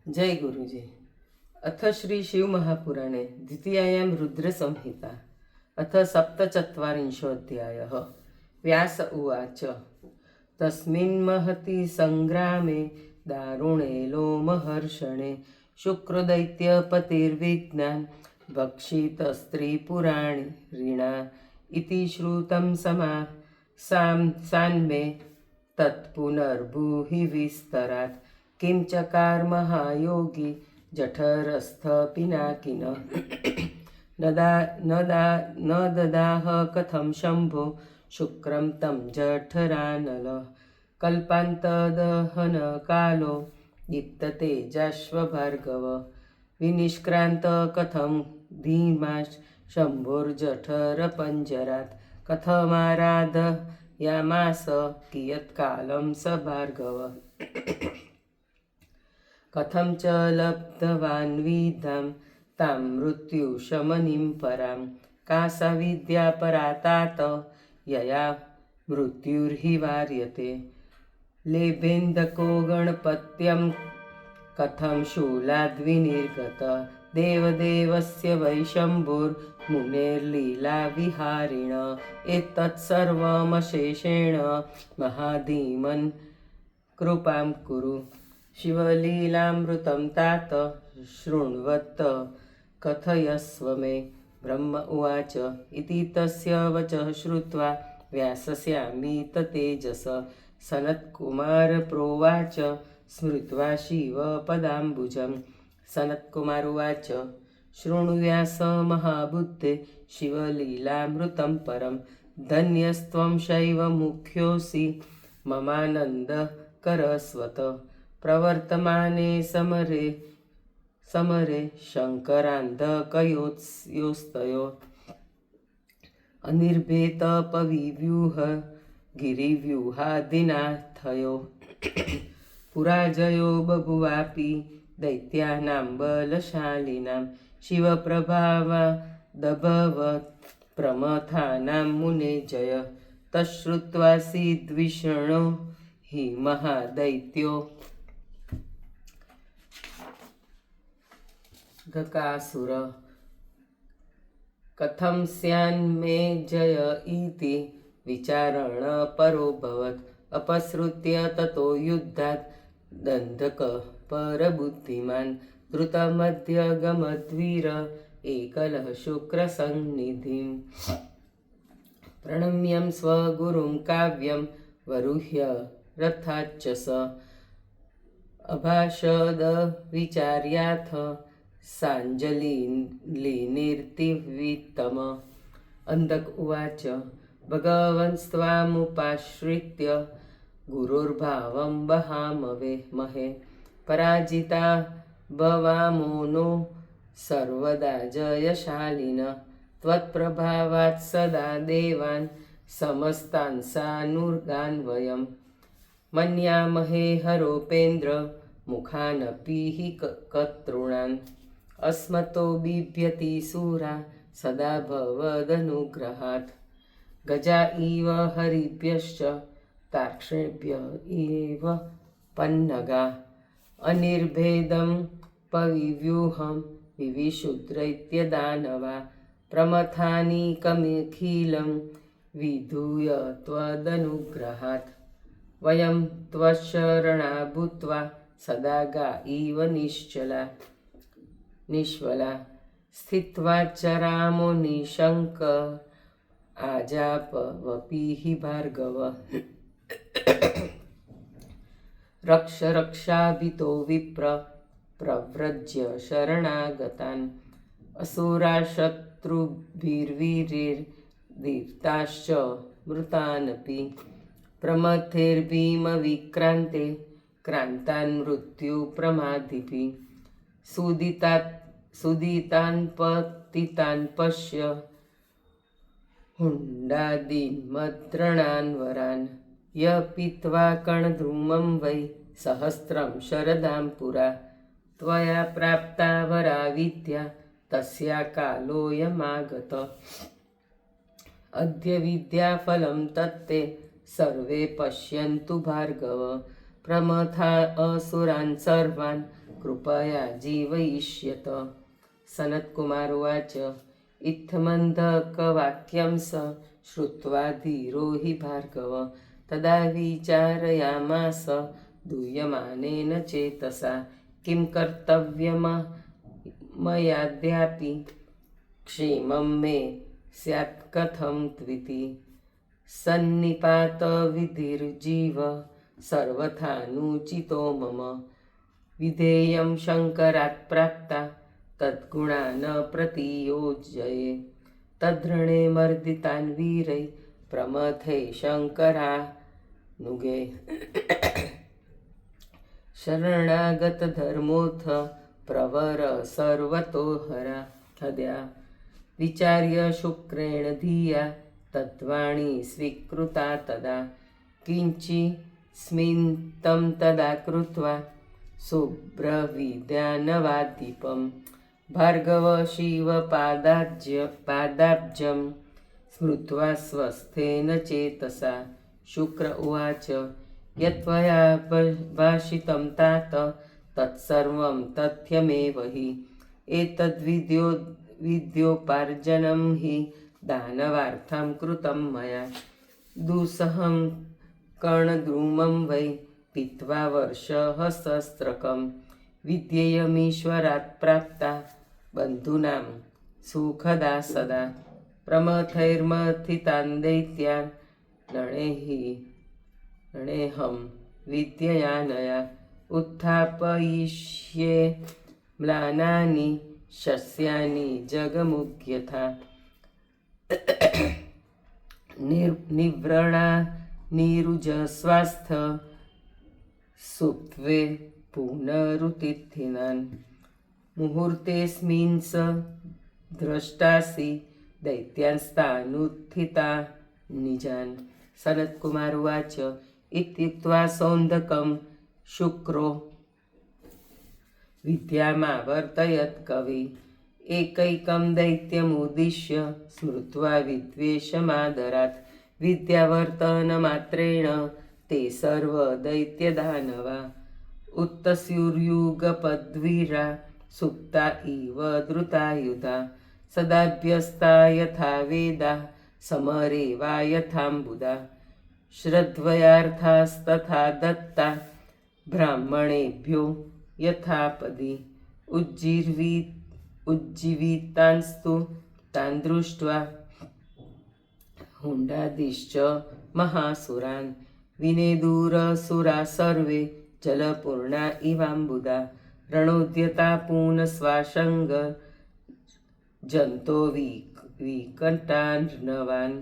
जय गुरुजी। अथ श्री शिव महापुराणे द्वितीयायां रुद्रसंहिता अथ सप्तचत्वारिंशोऽध्यायः। व्यास उवाच। तस्मिन् महति संग्रामे दारुणे लोमहर्षणे शुक्रदैत्यपतिर्विघ्नान् भक्षितस्त्रीपुराणि ऋणा इति श्रुतं सान्मे तत्पुनर्भूहि विस्तरात्। किं चकार महायोगी जठरस्थ पिनाकिन न ददाह कथं शम्भो शुक्रं तं जठरानल कल्पान्तदहन कालो दीप्ततेजाश्वभार्गव विनिष्क्रान्त कथं धीमाश् शम्भोर्जठरपञ्जरात् कथमाराधयामास कियत्कालं स भार्गव कथं च लब्धवान् विद्यां तां मृत्युशमनीं परां का सा विद्या परा तात यया मृत्युर्हि वार्यते लेभेन्दको गणपत्यं कथं शूलाद्विनिर्गत देवदेवस्य वै शम्भुर्मुनेर्लीलाविहारिण एतत्सर्वमशेषेण महाधीमन् कृपां कुरु शिवलीलामृतं तात शृण्वत् कथयस्व मे। ब्रह्म उवाच। इति तस्य वचः श्रुत्वा व्यासस्यामित तेजस सनत्कुमार प्रोवाच स्मृत्वा शिवपदाम्बुजं। सनत्कुमार उवाच। शृणु व्यास महाबुद्धे शिवलीलामृतं परं धन्यस्त्वं शैवमुख्योऽसि ममानन्दकरस्वत प्रवर्तमाने समरे शङ्करान्धकयोस्तयो अनिर्भेतपविव्यूह गिरिव्यूहादिनाथयो पुराजयो बभुवापि दैत्यानां बलशालिनां शिवप्रभावादभवत् प्रमथानां मुने जय तच्छ्रुत्वासीद्विषणो हि महादैत्यो गकासुर कथं स्यान्मे जय इति विचारण परोभवत् अपसृत्य ततो युद्धात् दन्धकः परबुद्धिमान् द्रुतमध्यगमद्वीर एकलः शुक्रसन्निधिं प्रणम्यं स्वगुरुं काव्यं वरुह्य रथाच्च स अभाषदविचार्याथ साञ्जलिर्निर्तिवित्तम। अन्धक उवाच। भगवन्स्त्वामुपाश्रित्य गुरुर्भावं वहामवे महे पराजिता भवामो नो सर्वदा जयशालिन त्वत्प्रभावात् सदा देवान् समस्तान् सानुर्गान् वयं मन्यामहे हरोपेन्द्र मुखानपि हि कतॄणान् अस्मतो बिभ्यति सूरा सदा भवदनुग्रहात् गजा इव हरिभ्यश्च तार्क्ष्येभ्य इव पन्नगा अनिर्भेदं पविव्यूहं विविशुद्रैत्यदानवा प्रमथानीकमखिलं विधूय त्वदनुग्रहात् वयं त्वशरणा भूत्वा सदा गा इव निश्वला स्थित्वा चरामो निशङ्क आजापवपि हि भार्गव रक्ष रक्षाभितो विप्र प्रव्रज्य शरणागतान् असुराशत्रुभिर्वीरिर्दीप्ताश्च मृतानपि प्रमथेर्भीमविक्रान्ते क्रान्तान् मृत्युप्रमादिभिः सुदितान् पतितान् पश्य हुण्डादीन्मद्रणान् वरान् य पीत्वा कर्णद्रुमं वै सहस्रं शरदां पुरा त्वया प्राप्ता वरा विद्या तस्या कालोऽयमागत अद्य विद्याफलं तत्ते सर्वे पश्यन्तु भार्गव प्रमथा असुरान् सर्वान् कृपया जीवयिष्यत। सनत्कुमार उवाच इत्थमन्धकवाक्यं स श्रुत्वा धीरो हि भार्गव तदा विचारयामास दूयमानेन चेतसा किं कर्तव्यमयाद्यापि क्षेमं मे स्यात् कथं त्विति। सन्निपातविधिर्जीव सर्वथानुचितो मम विधेयं शङ्करात् प्राप्ता तद्गुणा न प्रतियोजये। तद्रणे मर्दितान् वीरै प्रमथे शङ्करानुगे। शरणागतधर्मोऽथ प्रवर सर्वतो हद्या विचार्य शुक्रेण धिया तद्वाणी स्वीकृता तदा किञ्चिस्मिन् तं तदा कृत्वा शुभ्रविद्यानवाद्दीपं भार्गव शिवपादाब्जं स्मृत्वा स्वस्थेन चेतसा। शुक्र उवाच यत्त्वया भाषितं तात तत्सर्वं तथ्यमेव हि एतद्विद्योपार्जनं हि दानवार्थं कृतं मया दुस्सहं कर्णद्रुमं वै पीत्वा वर्षसहस्रकं विद्येयमीश्वरात् प्राप्ता बन्धूनां सुखदा सदा प्रमथैर्मथितान् दैत्यान् रणेऽहं विद्ययानया उत्थापयिष्ये म्लानानि शस्यानि जगमुग्यथा निवृणानिरुजस्वास्थ सुप्त्वे पुनरुत्थितान् मुहूर्तेऽस्मिन् स द्रष्टासि दैत्यांस्तानुत्थिता निजान्। सनत्कुमार उवाच इत्युक्त्वा सौन्दकं शुक्रो विद्यामावर्तयत् कवि एकैकं दैत्यमुद्दिश्य स्मृत्वा विद्वेषमादरात् विद्यावर्तनमात्रेण ते सर्व दैत्यदानवा उत्तस्युर्युगपद्वीरा सुप्ता इव धृतायुधा सदाभ्यस्ता यथा वेदा समरे वा यथाम्बुदा श्रद्धयार्थास्तथा दत्ता ब्राह्मणेभ्यो यथापदि उज्जीवितांस्तु तान् दृष्ट्वा हुण्डादिश्च महासुरान् विनेदुरसुरा सर्वे जलपूर्णा इवाम्बुदा रणोद्यता पूनस्वाशङ्ग जन्तो विकटान्नवान्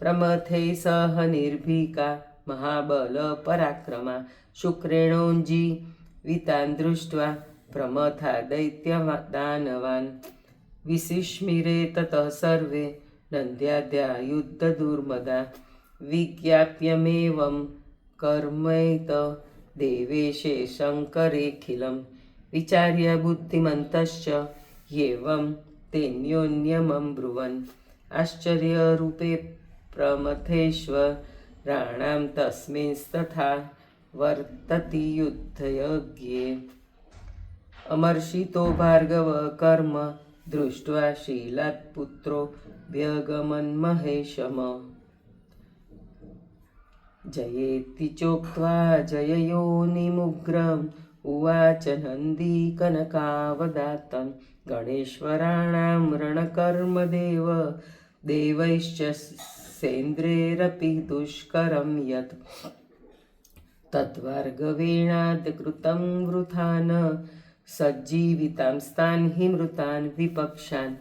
प्रमथे सह निर्भीका महाबलपराक्रमा शुक्रेणोज्जीवितान् दृष्ट्वा प्रमथा दैत्यदानवान् विसिष्मिरे ततः सर्वे नन्द्याद्या युद्धदुर्मदा विज्ञाप्यमेवं कर्मैत देवेशे शङ्करेऽखिलं विचार्य बुद्धिमन्तश्च एवं तेऽन्योन्यमब्रुवन् आश्चर्यरूपे प्रमथेश्वराणां तस्मिंस्तथा वर्तति युद्धयज्ञे अमर्षितो भार्गव कर्म दृष्ट्वा शीलात् पुत्रो व्यगमन्महेशम जयेति चोक्त्वा जययोनिमुग्रम् उवाच नन्दी कनकावदातं गणेश्वराणां रणकर्मदेव देवैश्च सेन्द्रैरपि दुष्करं यत् तद्भार्गवेणाद्कृतं वृथा न सज्जीवितांस्तान् हि मृतान् विपक्षान्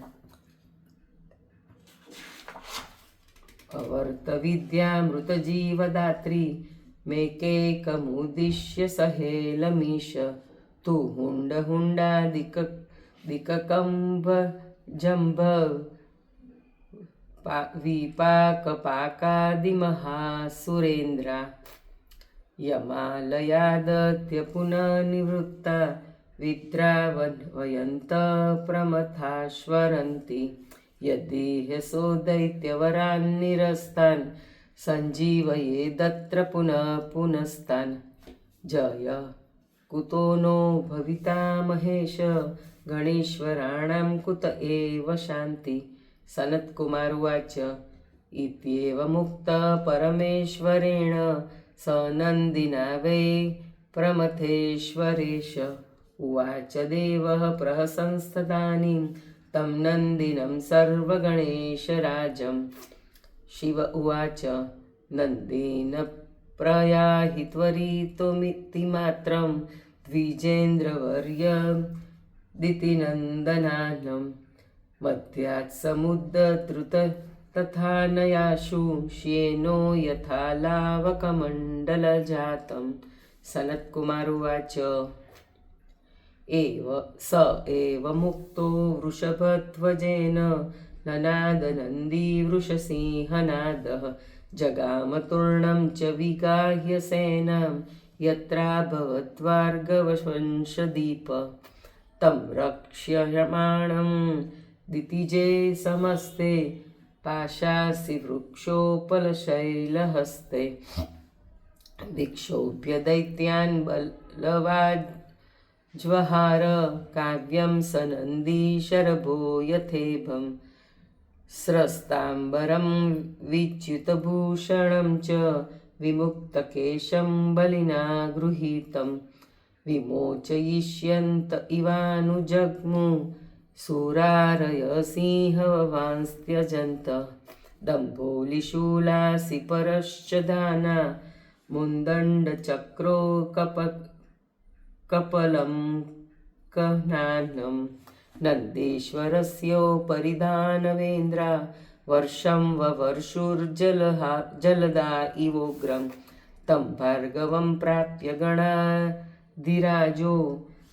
अवर्तविद्यामृतजीवदात्री मेकेकमुद्दिश्य सहेलमीश तु हुण्डादिककम्भ जम्भ विपाकपाकादिमहासुरेन्द्रा यमालयादत्य पुनः निवृत्ता विद्रावयन्त प्रमथाश्वरन्ति यद्देहसो दैत्यवरान् निरस्तान् सञ्जीवयेदत्र पुनः पुनस्तान् जय कुतो नो भविता महेश गणेश्वराणां कुत एव शान्ति। सनत्कुमारुवाच इत्येवमुक्तः परमेश्वरेण स नन्दिना वै प्रमथेश्वरेश। उवाच देवः प्रहसंस्तदानीं तं नन्दिनं सर्वगणेशराजम्। शिव उवाच नन्देन प्रयाहि त्वरितोमिति मात्रं द्विजेन्द्रवर्यदितिनन्दनानं। मध्यात् समुद्धृत तथा नयाशु श्येनो यथा लावकमण्डलजातं। सनत्कुमारुवाच स एव मुक्तो वृषभध्वजेन ननादनन्दी वृषसिंहनादः। जगामतूर्णं च विगाह्य सेनां यत्राभवद्भार्गववंशदीप। तं रक्ष्यमाणं दितिजे समस्ते पाशासि वृक्षोपलशैलहस्ते। दिक्षोभ्य दैत्यान् बलवाज्वहार काव्यं स नन्दीशरभो यथेभं। स्रस्ताम्बरं विच्युतभूषणं च विमुक्तकेशं बलिना गृहीतं। विमोचयिष्यन्त इवानुजग्मु सुरारयसिंहवांस्त्यजन्त। दम्भोलिशूलासि परश्च दाना मुन्दण्डचक्रो कपलं कह्नानं। नन्देश्वरस्योपरि दानवेन्द्रा वर्षं ववर्षुर्जलदा इवोग्रं। तं भार्गवं प्राप्य गणाधिराजो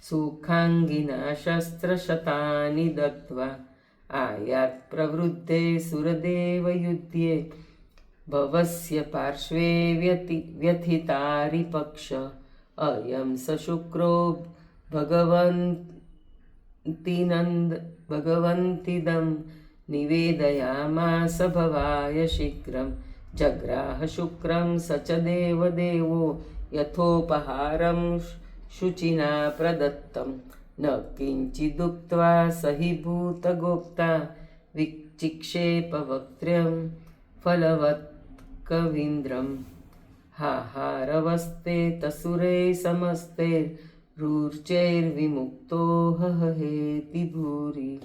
सुखाङ्गिना शस्त्रशतानि दत्त्वा। आयात् प्रवृद्धे सुरदेवयुध्ये भवस्य पार्श्वे व्यथितारिपक्ष। अयं स शुक्रो भगवन्तिदं निवेदयामास भवाय शीघ्रं। जग्राह शुक्रं स च देवदेवो यथोपहारं शुचिना प्रदत्तं। न किञ्चिदुक्त्वा स हि भूतगोप्ता विचिक्षेप वक्त्र्यं फलवत्कवीन्द्रं। हाहारवस्ते तसुरे समस्ते रुचैर्विमुक्तो हहेति भूरि।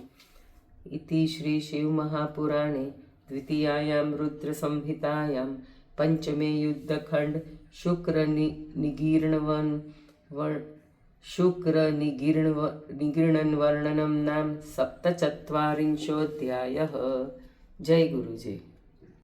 इति श्री शिवमहापुराणे द्वितीयायां रुद्रसंहितायां पंचमे युद्धखंड शुक्रनिगीर्णनवर्णनं नाम 47 जय गुरुजी।